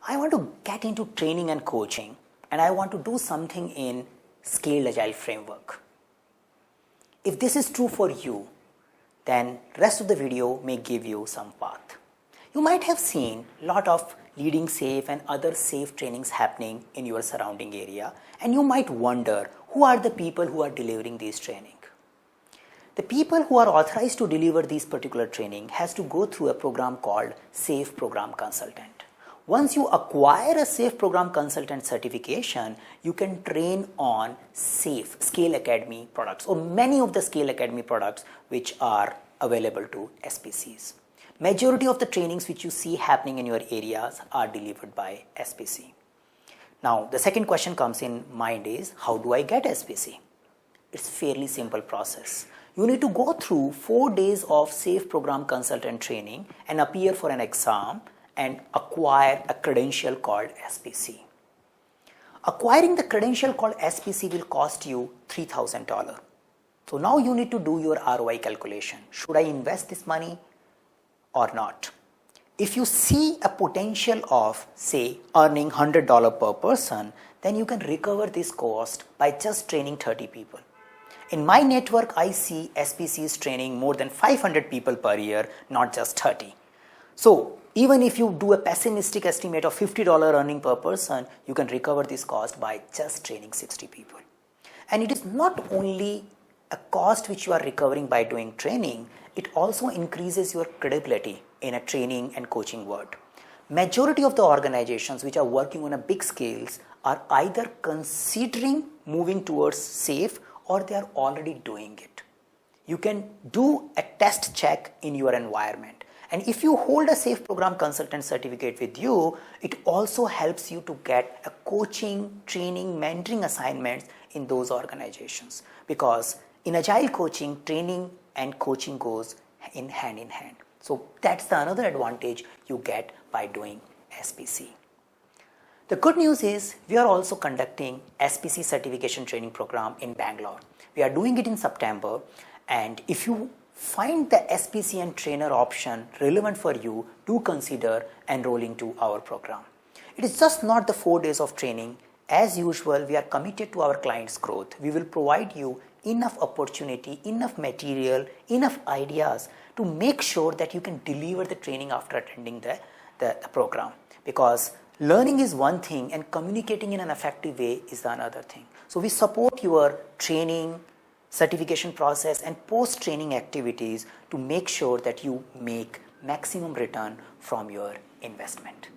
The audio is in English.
I want to get into training and coaching, and I want to do something in Scaled Agile framework. If this is true for you, then rest of the video may give you some path. You might have seen a lot of leading safe and other safe trainings happening in your surrounding area, and you might wonder who are the people who are delivering these training. The people who are authorized to deliver these particular training has to go through a program called Safe Program Consultant. Once you acquire a Safe Program Consultant certification, you can train on safe Scale Academy products or many of the Scale Academy products which are available to SPCs. Majority of the trainings which you see happening in your areas are delivered by SPC. Now, the second question comes in mind is, how do I get SPC? It's a fairly simple process. You need to go through 4 days of Safe Program Consultant training and appear for an exam and acquire a credential called SPC. Acquiring the credential called SPC will cost you $3,000. So now you need to do your ROI calculation. Should I invest this money or not? If you see a potential of, say, earning $100 per person, then you can recover this cost by just training 30 people. In my network, I see SPCs training more than 500 people per year, not just 30. So even if you do a pessimistic estimate of $50 earning per person, you can recover this cost by just training 60 people. And it is not only a cost which you are recovering by doing training, it also increases your credibility in a training and coaching world. Majority of the organizations which are working on a big scales are either considering moving towards safe or they are already doing it. You can do a test check in your environment. And if you hold a Safe Program Consultant certificate with you, it also helps you to get a coaching, training, mentoring assignments in those organizations. Because in Agile coaching, training and coaching goes in hand. So that's the another advantage you get by doing SPC. The good news is we are also conducting SPC certification training program in Bangalore. We are doing it in September, and if you find the SPC and trainer option relevant for you, do consider enrolling to our program. It is just not the 4 days of training. As usual, we are committed to our clients' growth. We will provide you enough opportunity, enough material, enough ideas to make sure that you can deliver the training after attending the program. Because learning is one thing and communicating in an effective way is another thing. So we support your training, certification process and post-training activities to make sure that you make maximum return from your investment.